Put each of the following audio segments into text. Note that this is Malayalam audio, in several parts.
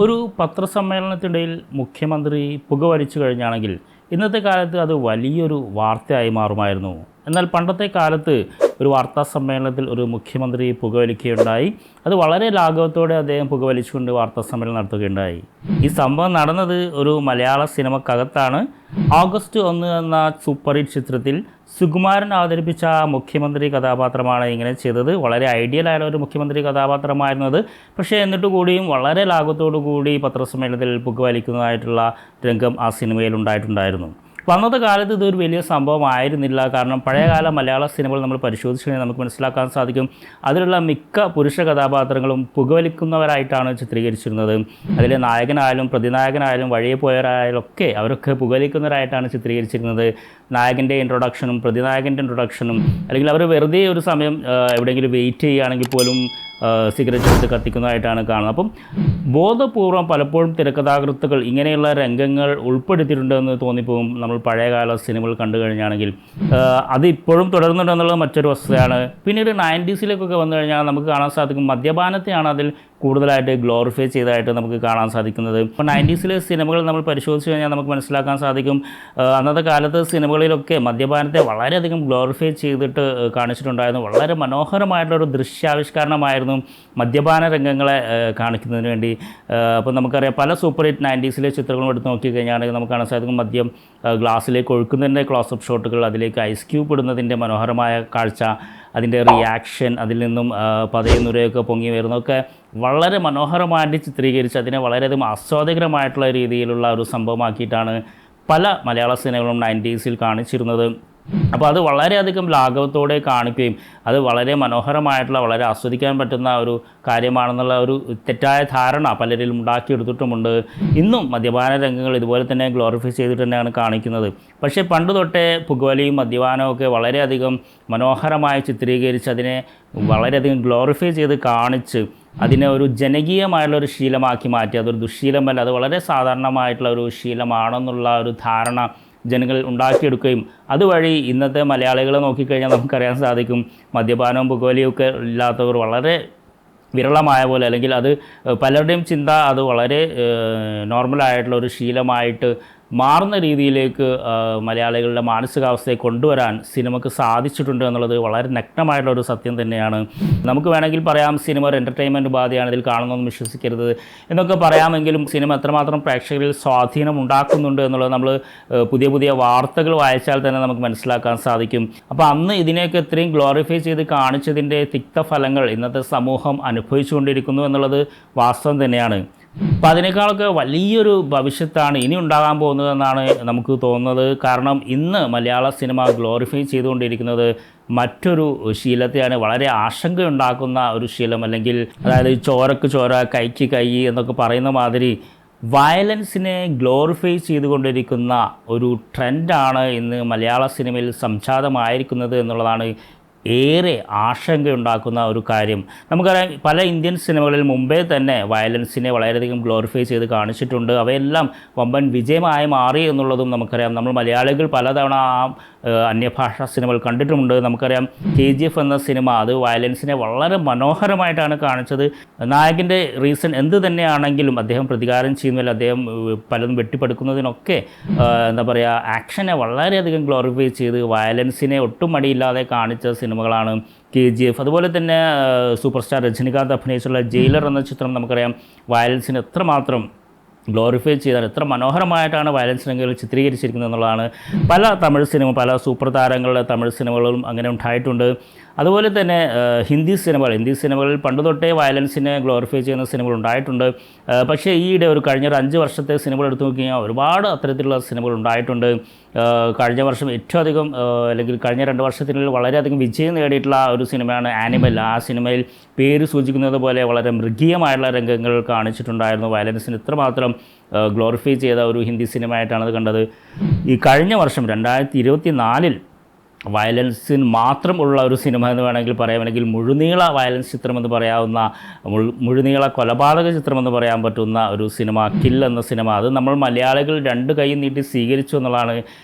ഒരു പത്രസമ്മേളനത്തിനിടയിൽ മുഖ്യമന്ത്രി പുകവലിച്ചു കഴിഞ്ഞാണെങ്കിൽ ഇന്നത്തെ കാലത്ത് അത് വലിയൊരു വാർത്തയായി മാറുമായിരുന്നു. എന്നാൽ പണ്ടത്തെ കാലത്ത് ഒരു വാർത്താ സമ്മേളനത്തിൽ ഒരു മുഖ്യമന്ത്രി പുകവലിക്കുകയുണ്ടായി. അത് വളരെ ലാഘവത്തോടെ അദ്ദേഹം പുകവലിച്ചുകൊണ്ട് വാർത്താ സമ്മേളനം നടത്തുകയുണ്ടായി. ഈ സംഭവം നടന്നത് ഒരു മലയാള സിനിമക്കകത്താണ്. ഓഗസ്റ്റ് 1 എന്ന സൂപ്പർ ഹിറ്റ് ചിത്രത്തിൽ സുകുമാരൻ അവതരിപ്പിച്ച മുഖ്യമന്ത്രി കഥാപാത്രമാണ് ഇങ്ങനെ ചെയ്തത്. വളരെ ഐഡിയലായ ഒരു മുഖ്യമന്ത്രി കഥാപാത്രമായിരുന്നത്. പക്ഷേ എന്നിട്ട് കൂടിയും വളരെ ലാഘവത്തോടു കൂടി പത്രസമ്മേളനത്തിൽ പുകവലിക്കുന്നതായിട്ടുള്ള രംഗം ആ സിനിമയിൽ ഉണ്ടായിട്ടുണ്ടായിരുന്നു. അന്നത്തെ കാലത്ത് ഇതൊരു വലിയ സംഭവമായിരുന്നില്ല. കാരണം പഴയകാല മലയാള സിനിമകൾ നമ്മൾ പരിശോധിച്ചു കഴിഞ്ഞാൽ നമുക്ക് മനസ്സിലാക്കാൻ സാധിക്കും, അതിലുള്ള മിക്ക പുരുഷ കഥാപാത്രങ്ങളും പുകവലിക്കുന്നവരായിട്ടാണ് ചിത്രീകരിച്ചിരുന്നത്. അതിലെ നായകനായാലും പ്രതിനായകനായാലും വഴിയെ പോയവരായാലും ഒക്കെ അവരൊക്കെ പുകവലിക്കുന്നവരായിട്ടാണ് ചിത്രീകരിച്ചിരുന്നത്. നായകൻ്റെ ഇൻട്രൊഡക്ഷനും പ്രതിനായകൻ്റെ ഇൻട്രൊഡക്ഷനും, അല്ലെങ്കിൽ അവർ വെറുതെ ഒരു സമയം എവിടെയെങ്കിലും വെയിറ്റ് ചെയ്യുകയാണെങ്കിൽ പോലും സിഗരറ്റ് എടുത്ത് കത്തിക്കുന്നതായിട്ടാണ് കാണുന്നത്. അപ്പം ബോധപൂർവം പലപ്പോഴും തിരക്കഥാകൃത്തുകൾ ഇങ്ങനെയുള്ള രംഗങ്ങൾ ഉൾപ്പെടുത്തിയിട്ടുണ്ടെന്ന് തോന്നിപ്പോകും നമ്മൾ പഴയകാല സിനിമകൾ കണ്ടു കഴിഞ്ഞാണെങ്കിൽ. അത് ഇപ്പോഴും തുടരുന്നുണ്ടെന്നുള്ളത് മറ്റൊരു വസ്തുതയാണ്. പിന്നീട് 90s വന്നു കഴിഞ്ഞാൽ നമുക്ക് കാണാൻ സാധിക്കും, മദ്യപാനത്തെയാണ് അതിൽ കൂടുതലായിട്ട് ഗ്ലോറിഫൈ ചെയ്തതായിട്ട് നമുക്ക് കാണാൻ സാധിക്കുന്നത്. ഇപ്പോൾ 90s സിനിമകൾ നമ്മൾ പരിശോധിച്ച് കഴിഞ്ഞാൽ നമുക്ക് മനസ്സിലാക്കാൻ സാധിക്കും, അന്നത്തെ കാലത്ത് സിനിമകളിലൊക്കെ മദ്യപാനത്തെ വളരെയധികം ഗ്ലോറിഫൈ ചെയ്തിട്ട് കാണിച്ചിട്ടുണ്ടായിരുന്നു. വളരെ മനോഹരമായിട്ടുള്ളൊരു ദൃശ്യാവിഷ്കരണമായിരുന്നു മദ്യപാന രംഗങ്ങളെ കാണിക്കുന്നതിന് വേണ്ടി. അപ്പോൾ നമുക്കറിയാം, പല സൂപ്പർ ഹിറ്റ് 90s ചിത്രങ്ങളും എടുത്ത് നോക്കിക്കഴിഞ്ഞാണെങ്കിൽ നമുക്ക് കാണാൻ സാധിക്കും, മദ്യം ഗ്ലാസ്സിലേക്ക് ഒഴുക്കുന്നതിൻ്റെ ക്ലോസപ്പ് ഷോട്ടുകൾ, അതിലേക്ക് ഐസ് ക്യൂബ് ഇടുന്നതിൻ്റെ മനോഹരമായ കാഴ്ച, അതിൻ്റെ റിയാക്ഷൻ, അതിൽ നിന്നും പതയുന്നുരയൊക്കെ പൊങ്ങി വരുന്നതൊക്കെ വളരെ മനോഹരമായിട്ട് ചിത്രീകരിച്ച് അതിനെ വളരെയധികം ആസ്വാദികരമായിട്ടുള്ള രീതിയിലുള്ള ഒരു സംഭവമാക്കിയിട്ടാണ് പല മലയാള സിനിമകളും 90s കാണിച്ചിരുന്നത്. അപ്പോൾ അത് വളരെയധികം ലാഘവത്തോടെ കാണിക്കുകയും അത് വളരെ മനോഹരമായിട്ടുള്ള, വളരെ ആസ്വദിക്കാൻ പറ്റുന്ന ഒരു കാര്യമാണെന്നുള്ള ഒരു തെറ്റായ ധാരണ പലരിലും ഉണ്ടാക്കിയെടുത്തിട്ടുമുണ്ട്. ഇന്നും മദ്യപാന രംഗങ്ങൾ ഇതുപോലെ തന്നെ ഗ്ലോറിഫൈ ചെയ്തിട്ട് തന്നെയാണ് കാണിക്കുന്നത്. പക്ഷേ പണ്ട് തൊട്ടേ പുകവലിയും മദ്യപാനവും ഒക്കെ വളരെയധികം മനോഹരമായി ചിത്രീകരിച്ച് അതിനെ വളരെയധികം ഗ്ലോറിഫൈ ചെയ്ത് കാണിച്ച് അതിനെ ഒരു ജനകീയമായിട്ടുള്ളൊരു ശീലമാക്കി മാറ്റി. അതൊരു ദുശ്ശീലമല്ല, അത് വളരെ സാധാരണമായിട്ടുള്ള ഒരു ശീലമാണെന്നുള്ള ഒരു ധാരണ ജനങ്ങൾ ഉണ്ടാക്കിയെടുക്കുകയും അതുവഴി ഇന്നത്തെ മലയാളികളെ നോക്കിക്കഴിഞ്ഞാൽ നമുക്കറിയാൻ സാധിക്കും, മദ്യപാനവും പുകവലിയൊക്കെ ഇല്ലാത്തവർ വളരെ വിരളമായ പോലെ, അല്ലെങ്കിൽ അത് പലരുടെയും ചിന്ത അത് വളരെ നോർമലായിട്ടുള്ള ഒരു ശീലമായിട്ട് മാറുന്ന രീതിയിലേക്ക് മലയാളികളുടെ മാനസികാവസ്ഥയെ കൊണ്ടുവരാൻ സിനിമയ്ക്ക് സാധിച്ചിട്ടുണ്ട് എന്നുള്ളത് വളരെ നഗ്നമായിട്ടുള്ളൊരു സത്യം തന്നെയാണ്. നമുക്ക് വേണമെങ്കിൽ പറയാം, സിനിമ ഒരു എൻ്റർടൈൻമെൻറ്റ് ഉപാധിയാണ്, ഇതിൽ കാണുന്നതൊന്നും വിശ്വസിക്കരുത് എന്നൊക്കെ പറയാമെങ്കിലും സിനിമ എത്രമാത്രം പ്രേക്ഷകരിൽ സ്വാധീനം ഉണ്ടാക്കുന്നുണ്ട് എന്നുള്ളത് നമ്മൾ പുതിയ പുതിയ വാർത്തകൾ വായിച്ചാൽ തന്നെ നമുക്ക് മനസ്സിലാക്കാൻ സാധിക്കും. അപ്പോൾ അന്ന് ഇതിനെയൊക്കെ ഇത്രയും ഗ്ലോറിഫൈ ചെയ്ത് കാണിച്ചതിൻ്റെ തിക്തഫലങ്ങൾ ഇന്നത്തെ സമൂഹം അനുഭവിച്ചുകൊണ്ടിരിക്കുന്നു എന്നുള്ളത് വാസ്തവം തന്നെയാണ്. അപ്പോൾ അതിനേക്കാളൊക്കെ വലിയൊരു ഭവിഷ്യത്താണ് ഇനി ഉണ്ടാകാൻ പോകുന്നതെന്നാണ് നമുക്ക് തോന്നുന്നത്. കാരണം ഇന്ന് മലയാള സിനിമ ഗ്ലോറിഫൈ ചെയ്തുകൊണ്ടിരിക്കുന്നത് മറ്റൊരു ശീലത്തെയാണ്, വളരെ ആശങ്കയുണ്ടാക്കുന്ന ഒരു ശീലം. അല്ലെങ്കിൽ അതായത് ചോരക്ക് ചോര, കൈക്ക് കൈ എന്നൊക്കെ പറയുന്ന മാതിരി വയലൻസിനെ ഗ്ലോറിഫൈ ചെയ്തുകൊണ്ടിരിക്കുന്ന ഒരു ട്രെൻഡാണ് ഇന്ന് മലയാള സിനിമയിൽ സംജാതമായിരിക്കുന്നത് എന്നുള്ളതാണ് ഏറെ ആശങ്കയുണ്ടാക്കുന്ന ഒരു കാര്യം. നമുക്കറിയാം, പല ഇന്ത്യൻ സിനിമകളിൽ മുമ്പേ തന്നെ വയലൻസിനെ വളരെയധികം ഗ്ലോറിഫൈ ചെയ്ത് കാണിച്ചിട്ടുണ്ട്. അവയെല്ലാം വമ്പൻ വിജയമായി മാറി എന്നുള്ളതും നമുക്കറിയാം. നമ്മൾ മലയാളികൾ പലതവണ അന്യഭാഷാ സിനിമകൾ കണ്ടിട്ടുമുണ്ട്. നമുക്കറിയാം, KGF എന്ന സിനിമ അത് വയലൻസിനെ വളരെ മനോഹരമായിട്ടാണ് കാണിച്ചത്. നായകൻ്റെ റീസൺ എന്ത് തന്നെയാണെങ്കിലും അദ്ദേഹം പ്രതികാരം ചെയ്യുന്നില്ല, അദ്ദേഹം പലതും വെട്ടിപ്പെടുക്കുന്നതിനൊക്കെ എന്താ പറയുക, ആക്ഷനെ വളരെയധികം ഗ്ലോറിഫൈ ചെയ്ത് വയലൻസിനെ ഒട്ടും മടിയില്ലാതെ കാണിച്ച സിനിമകളാണ് KGF. അതുപോലെ തന്നെ സൂപ്പർ സ്റ്റാർ രജനികാന്ത് അഭിനയിച്ചുള്ള ജയിലർ എന്ന ചിത്രം നമുക്കറിയാം, വയലൻസിന് എത്രമാത്രം ഗ്ലോറിഫൈ ചെയ്താൽ എത്ര മനോഹരമായിട്ടാണ് വയലൻസ് രംഗങ്ങൾ ചിത്രീകരിച്ചിരിക്കുന്നത് എന്നുള്ളതാണ്. പല തമിഴ് സിനിമ, പല സൂപ്പർ താരങ്ങളുടെ തമിഴ് സിനിമകളും അങ്ങനെ ഉണ്ടായിട്ടുണ്ട്. അതുപോലെ തന്നെ ഹിന്ദി സിനിമകളിൽ പണ്ട് തൊട്ടേ വയലൻസിനെ ഗ്ലോറിഫൈ ചെയ്യുന്ന സിനിമകൾ ഉണ്ടായിട്ടുണ്ട്. പക്ഷേ ഈയിടെ കഴിഞ്ഞ ഒരു 5 വർഷത്തെ സിനിമകൾ എടുത്തു നോക്കിക്കഴിഞ്ഞാൽ ഒരുപാട് അത്തരത്തിലുള്ള സിനിമകൾ ഉണ്ടായിട്ടുണ്ട്. കഴിഞ്ഞ വർഷം ഏറ്റവും അധികം, അല്ലെങ്കിൽ കഴിഞ്ഞ 2 വർഷത്തിനുള്ളിൽ വളരെയധികം വിജയം നേടിയിട്ടുള്ള ഒരു സിനിമയാണ് ആനിമൽ. ആ സിനിമയിൽ പേര് സൂചിക്കുന്നത് പോലെ വളരെ മൃഗീയമായിട്ടുള്ള രംഗങ്ങൾ കാണിച്ചിട്ടുണ്ടായിരുന്നു. വയലൻസിന് ഇത്രമാത്രം ഗ്ലോറിഫൈ ചെയ്ത ഒരു ഹിന്ദി സിനിമയായിട്ടാണ് കണ്ടത്. ഈ കഴിഞ്ഞ വർഷം 2024 വയലൻസിന് മാത്രം ഉള്ള ഒരു സിനിമ എന്ന് വേണമെങ്കിൽ പറയാം, അല്ലെങ്കിൽ മുഴുനീള വയലൻസ് ചിത്രമെന്ന് പറയാവുന്ന, മുഴുനീള കൊലപാതക ചിത്രമെന്ന് പറയാൻ പറ്റുന്ന ഒരു സിനിമ കിൽ എന്ന സിനിമ. അത് നമ്മൾ മലയാളികൾ 2 കൈ നീട്ടി സ്വീകരിച്ചു എന്നുള്ളതാണ്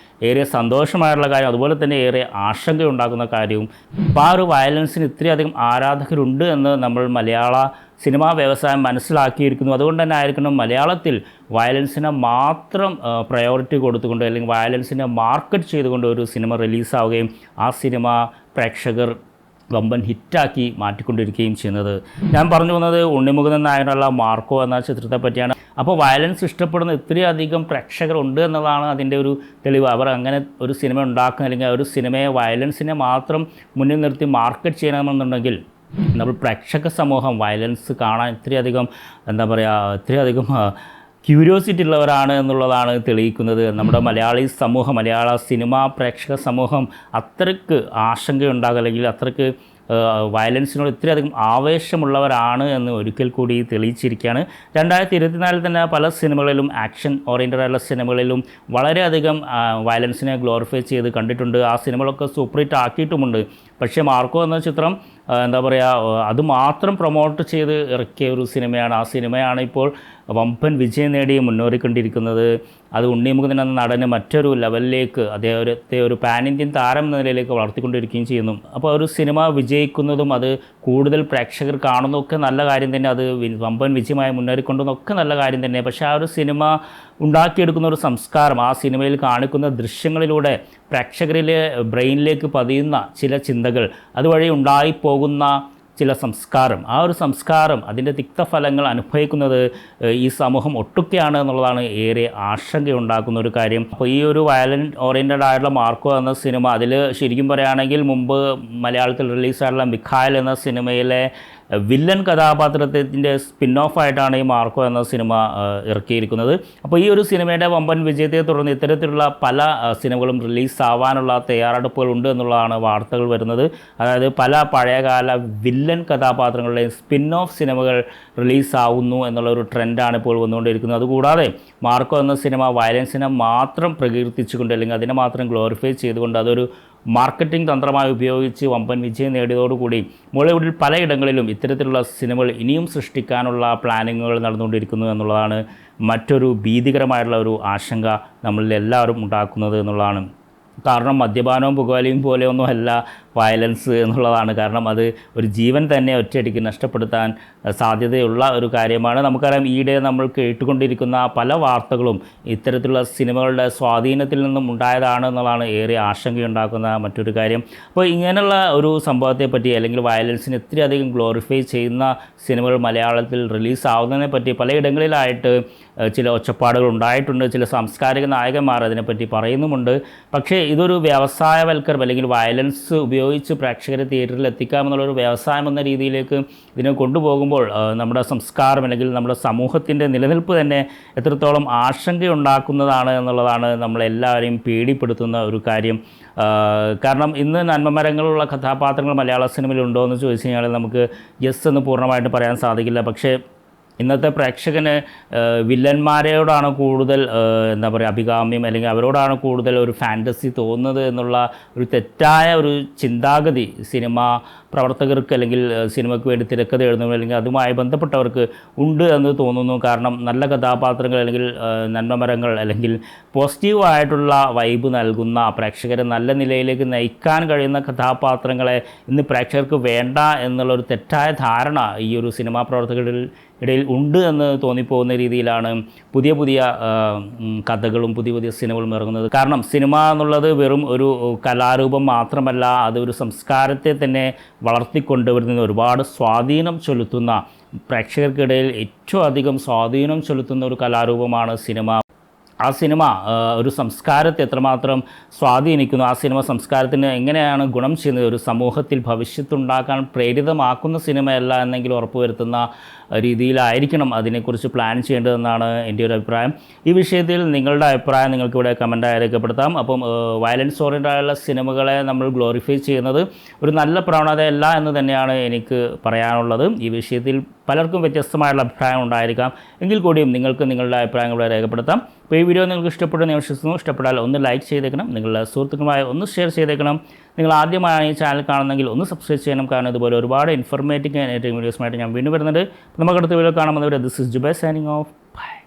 ഏറെ സന്തോഷമായിട്ടുള്ള കാര്യം. അതുപോലെ തന്നെ ഏറെ ആശങ്കയുണ്ടാക്കുന്ന കാര്യവും. അപ്പോൾ ആ ഒരു വയലൻസിന് ഇത്രയധികം ആരാധകരുണ്ട് എന്ന് നമ്മൾ മലയാള സിനിമാ വ്യവസായം മനസ്സിലാക്കിയിരിക്കുന്നു. അതുകൊണ്ട് തന്നെ ആയിരിക്കണം മലയാളത്തിൽ വയലൻസിനെ മാത്രം പ്രയോറിറ്റി കൊടുത്തുകൊണ്ട് അല്ലെങ്കിൽ വയലൻസിനെ മാർക്കറ്റ് ചെയ്തുകൊണ്ട് ഒരു സിനിമ റിലീസാവുകയും ആ സിനിമ പ്രേക്ഷകർ വമ്പൻ ഹിറ്റാക്കി മാറ്റിക്കൊണ്ടിരിക്കുകയും ചെയ്യുന്നത്. ഞാൻ പറഞ്ഞു വന്നത് ഉണ്ണിമുകുന്ദൻ നായരുള്ള മാർക്കോ എന്ന ചിത്രത്തെ പറ്റിയാണ്. അപ്പോൾ വയലൻസ് ഇഷ്ടപ്പെടുന്ന ഇത്രയധികം പ്രേക്ഷകരുണ്ട് എന്നതാണ് അതിൻ്റെ ഒരു തെളിവ്. അവർ അങ്ങനെ ഒരു സിനിമ ഉണ്ടാക്കുന്ന അല്ലെങ്കിൽ ഒരു സിനിമയെ വയലൻസിനെ മാത്രം മുന്നിൽ നിർത്തി മാർക്കറ്റ് ചെയ്യണമെന്നുണ്ടെങ്കിൽ നമ്മൾ പ്രേക്ഷക സമൂഹം വയലൻസ് കാണാൻ ഇത്രയധികം ഇത്രയധികം ക്യൂരിയോസിറ്റി ഉള്ളവരാണ് എന്നുള്ളതാണ് തെളിയിക്കുന്നത്. നമ്മുടെ മലയാളി സമൂഹം, മലയാള സിനിമാ പ്രേക്ഷക സമൂഹം അത്രയ്ക്ക് ആശങ്കയുണ്ടാകുക അല്ലെങ്കിൽ അത്രയ്ക്ക് വയലൻസിനോട് ഇത്രയധികം ആവേശമുള്ളവരാണ് എന്ന് ഒരിക്കൽ കൂടി തെളിയിച്ചിരിക്കുകയാണ്. 2024 തന്നെ പല സിനിമകളിലും ആക്ഷൻ ഓറിയൻറ്റഡ് ആയിട്ടുള്ള സിനിമകളിലും വളരെയധികം വയലൻസിനെ ഗ്ലോറിഫൈ ചെയ്ത് കണ്ടിട്ടുണ്ട്. ആ സിനിമകളൊക്കെ സൂപ്പർ ഹിറ്റ് ആക്കിയിട്ടുമുണ്ട്. പക്ഷേ മാർക്കോ എന്ന ചിത്രം അത് മാത്രം പ്രൊമോട്ട് ചെയ്ത് ഇറക്കിയ ഒരു സിനിമയാണ്. ആ സിനിമയാണ് ഇപ്പോൾ വമ്പൻ വിജയം നേടി മുന്നേറിക്കൊണ്ടിരിക്കുന്നത്. അത് ഉണ്ണിമുകുന്ദൻ എന്ന നടന് മറ്റൊരു ലെവലിലേക്ക് അദ്ദേഹത്തെ ഒരു പാൻ ഇന്ത്യൻ താരം എന്ന നിലയിലേക്ക് വളർത്തിക്കൊണ്ടിരിക്കുകയും ചെയ്യുന്നു. അപ്പോൾ ഒരു സിനിമ വിജയിക്കുന്നതും അത് കൂടുതൽ പ്രേക്ഷകർ കാണുന്നതൊക്കെ നല്ല കാര്യം തന്നെ. അത് വമ്പൻ വിജയമായി മുന്നേറിക്കൊണ്ടുന്നതൊക്കെ നല്ല കാര്യം തന്നെ. പക്ഷേ ആ ഒരു സിനിമ ഉണ്ടാക്കിയെടുക്കുന്ന ഒരു സംസ്കാരം, ആ സിനിമയിൽ കാണിക്കുന്ന ദൃശ്യങ്ങളിലൂടെ പ്രേക്ഷകരിലെ ബ്രെയിനിലേക്ക് പതിയുന്ന ചില ചിന്തകൾ, അതുവഴി ഉണ്ടായിപ്പോകുന്ന ചില സംസ്കാരം, ആ ഒരു സംസ്കാരം അതിൻ്റെ തിക്തഫലങ്ങൾ അനുഭവിക്കുന്നത് ഈ സമൂഹം ഒട്ടുക്കെയാണ് എന്നുള്ളതാണ് ഏറെ ആശങ്കയുണ്ടാക്കുന്ന ഒരു കാര്യം. അപ്പോൾ ഈ ഒരു വയലൻറ്റ് ഓറിയൻറ്റഡ് ആയിട്ടുള്ള മാർക്കോ എന്ന സിനിമ, അതിൽ ശരിക്കും പറയുകയാണെങ്കിൽ മുമ്പ് മലയാളത്തിൽ റിലീസായിട്ടുള്ള മിഖായൽ എന്ന സിനിമയിലെ വില്ലൻ കഥാപാത്രത്തിൻ്റെ സ്പിൻ ഓഫായിട്ടാണ് ഈ മാർക്കോ എന്ന സിനിമ ഇറക്കിയിരിക്കുന്നത്. അപ്പോൾ ഈ ഒരു സിനിമയുടെ വമ്പൻ വിജയത്തെ തുടർന്ന് ഇത്തരത്തിലുള്ള പല സിനിമകളും റിലീസാവാനുള്ള തയ്യാറെടുപ്പുകൾ ഉണ്ട് എന്നുള്ളതാണ് വാർത്തകൾ വരുന്നത്. അതായത് പല പഴയകാല വില്ലൻ കഥാപാത്രങ്ങളുടെയും സ്പിൻ ഓഫ് സിനിമകൾ റിലീസാവുന്നു എന്നുള്ള ഒരു ട്രെൻഡാണ് ഇപ്പോൾ വന്നുകൊണ്ടിരിക്കുന്നത്. അതുകൂടാതെ മാർക്കോ എന്ന സിനിമ വയലൻസിനെ മാത്രം പ്രകീർത്തിച്ചുകൊണ്ട് അല്ലെങ്കിൽ അതിനെ മാത്രം ഗ്ലോറിഫൈ ചെയ്തുകൊണ്ട് അതൊരു മാർക്കറ്റിംഗ് തന്ത്രമായി ഉപയോഗിച്ച് വമ്പൻ വിജയം നേടിയതോടുകൂടി ബോളിവുഡിൽ പലയിടങ്ങളിലും ഇത്തരത്തിലുള്ള സിനിമകൾ ഇനിയും സൃഷ്ടിക്കാനുള്ള പ്ലാനിങ്ങുകൾ നടന്നുകൊണ്ടിരിക്കുന്നു എന്നുള്ളതാണ് മറ്റൊരു ഭീതികരമായിട്ടുള്ള ഒരു ആശങ്ക നമ്മളിൽ എല്ലാവരും ഉണ്ടാക്കുന്നത് എന്നുള്ളതാണ്. കാരണം മദ്യപാനവും പുകവലിയും പോലെയൊന്നുമല്ല വയലൻസ് എന്നുള്ളതാണ്. കാരണം അത് ഒരു ജീവൻ തന്നെ ഒറ്റയടിക്ക് നഷ്ടപ്പെടുത്താൻ സാധ്യതയുള്ള ഒരു കാര്യമാണ്. നമുക്കറിയാം, ഈയിടെ നമ്മൾ കേട്ടുകൊണ്ടിരിക്കുന്ന പല വാർത്തകളും ഇത്തരത്തിലുള്ള സിനിമകളുടെ സ്വാധീനത്തിൽ നിന്നും ഉണ്ടായതാണ് എന്നുള്ളതാണ് ഏറെ ആശങ്കയുണ്ടാക്കുന്ന മറ്റൊരു കാര്യം. അപ്പോൾ ഇങ്ങനെയുള്ള ഒരു സംഭവത്തെപ്പറ്റി അല്ലെങ്കിൽ വയലൻസിന് ഇത്രയധികം ഗ്ലോറിഫൈ ചെയ്യുന്ന സിനിമകൾ മലയാളത്തിൽ റിലീസാവുന്നതിനെ പറ്റി പലയിടങ്ങളിലായിട്ട് ചില ഒച്ചപ്പാടുകൾ ഉണ്ടായിട്ടുണ്ട്. ചില സാംസ്കാരിക നായകന്മാർ അതിനെപ്പറ്റി പറയുന്നുമുണ്ട്. പക്ഷേ ഇതൊരു വ്യവസായവൽക്കരണം അല്ലെങ്കിൽ വയലൻസ് ഉപയോഗിച്ച് പ്രേക്ഷകരെ തിയേറ്ററിൽ എത്തിക്കാമെന്നുള്ളൊരു വ്യവസായം എന്ന രീതിയിലേക്ക് ഇതിനെ കൊണ്ടുപോകുമ്പോൾ നമ്മുടെ സംസ്കാരം അല്ലെങ്കിൽ നമ്മുടെ സമൂഹത്തിൻ്റെ നിലനിൽപ്പ് തന്നെ എത്രത്തോളം ആശങ്കയുണ്ടാക്കുന്നതാണ് എന്നുള്ളതാണ് നമ്മളെല്ലാവരെയും പേടിപ്പെടുത്തുന്ന ഒരു കാര്യം. കാരണം ഇന്ന് നന്മമരങ്ങളുള്ള കഥാപാത്രങ്ങൾ മലയാള സിനിമയിൽ ഉണ്ടോ എന്ന് ചോദിച്ചു കഴിഞ്ഞാൽ നമുക്ക് യെസ് എന്ന് പൂർണ്ണമായിട്ട് പറയാൻ സാധിക്കില്ല. പക്ഷേ ഇന്നത്തെ പ്രേക്ഷകന് വില്ലന്മാരോടാണ് കൂടുതൽ അഭികാമ്യം, അല്ലെങ്കിൽ അവരോടാണ് കൂടുതൽ ഒരു ഫാൻറ്റസി തോന്നുന്നത് എന്നുള്ള ഒരു തെറ്റായ ഒരു ചിന്താഗതി സിനിമാ പ്രവർത്തകർക്ക് അല്ലെങ്കിൽ സിനിമയ്ക്ക് വേണ്ടി തിരക്കഥ എഴുതുന്നവർ അല്ലെങ്കിൽ അതുമായി ബന്ധപ്പെട്ടവർക്ക് ഉണ്ട് എന്ന് തോന്നുന്നു. കാരണം നല്ല കഥാപാത്രങ്ങൾ അല്ലെങ്കിൽ നന്മമരങ്ങൾ അല്ലെങ്കിൽ പോസിറ്റീവായിട്ടുള്ള വൈബ് നൽകുന്ന പ്രേക്ഷകരെ നല്ല നിലയിലേക്ക് നയിക്കാൻ കഴിയുന്ന കഥാപാത്രങ്ങളെ ഇന്ന് പ്രേക്ഷകർക്ക് വേണ്ട എന്നുള്ളൊരു തെറ്റായ ധാരണ ഈ ഒരു സിനിമാ പ്രവർത്തകരിൽ ഇടയിൽ ഉണ്ട് എന്ന് തോന്നിപ്പോകുന്ന രീതിയിലാണ് പുതിയ പുതിയ കഥകളും പുതിയ പുതിയ സിനിമകളും ഇറങ്ങുന്നത്. കാരണം സിനിമ എന്നുള്ളത് വെറും ഒരു കലാരൂപം മാത്രമല്ല, അതൊരു സംസ്കാരത്തെ തന്നെ വളർത്തിക്കൊണ്ടുവരുന്ന ഒരുപാട് സ്വാധീനം ചെലുത്തുന്ന, പ്രേക്ഷകർക്കിടയിൽ ഏറ്റവും അധികം സ്വാധീനം ചെലുത്തുന്ന ഒരു കലാരൂപമാണ് സിനിമ. ആ സിനിമ ഒരു സംസ്കാരത്തെ എത്രമാത്രം സ്വാധീനിക്കുന്നു, ആ സിനിമ സംസ്കാരത്തിന് എങ്ങനെയാണ് ഗുണം ചെയ്യുന്നത്, ഒരു സമൂഹത്തിൽ ഭവിഷ്യത്തുണ്ടാക്കാൻ പ്രേരിതമാക്കുന്ന സിനിമയല്ല എന്നെങ്കിലും ഉറപ്പുവരുത്തുന്ന രീതിയിലായിരിക്കണം അതിനെക്കുറിച്ച് പ്ലാൻ ചെയ്യേണ്ടതെന്നാണ് എൻ്റെ ഒരു അഭിപ്രായം. ഈ വിഷയത്തിൽ നിങ്ങളുടെ അഭിപ്രായം നിങ്ങൾക്കിവിടെ കമൻറ്റായി രേഖപ്പെടുത്താം. അപ്പം വയലൻസ് ഓറിയൻറ്റഡായുള്ള സിനിമകളെ നമ്മൾ ഗ്ലോറിഫൈ ചെയ്യുന്നത് ഒരു നല്ല പ്രവണതയല്ല എന്ന് തന്നെയാണ് എനിക്ക് പറയാനുള്ളത്. ഈ വിഷയത്തിൽ പലർക്കും വ്യത്യസ്തമായുള്ള അഭിപ്രായം ഉണ്ടായിരിക്കാം. എങ്കിൽ കൂടിയും നിങ്ങൾക്ക് നിങ്ങളുടെ അഭിപ്രായങ്ങളെ രേഖപ്പെടുത്താം. അപ്പോൾ ഈ വീഡിയോ നിങ്ങൾക്ക് ഇഷ്ടപ്പെടുമെന്ന് ഞാൻ വിശ്വസിക്കുന്നു. ഇഷ്ടപ്പെട്ടാൽ ഒന്ന് ലൈക്ക് ചെയ്തേക്കണം, നിങ്ങളുടെ സുഹൃത്തുക്കളുമായി ഒന്ന് ഷെയർ ചെയ്തേക്കണം. നിങ്ങൾ ആദ്യമായാണ് ഈ ചാനൽ കാണുന്നെങ്കിൽ ഒന്ന് സബ്സ്ക്രൈബ് ചെയ്യണം. കാരണം ഇതുപോലെ ഒരുപാട് ഇൻഫർമേറ്റീവ് വീഡിയോസുമായിട്ട് ഞാൻ വീണ്ടും വരുന്നുണ്ട്. നമുക്ക് അടുത്ത വീഡിയോ കാണുമ്പോൾ this is Jubair signing off. By.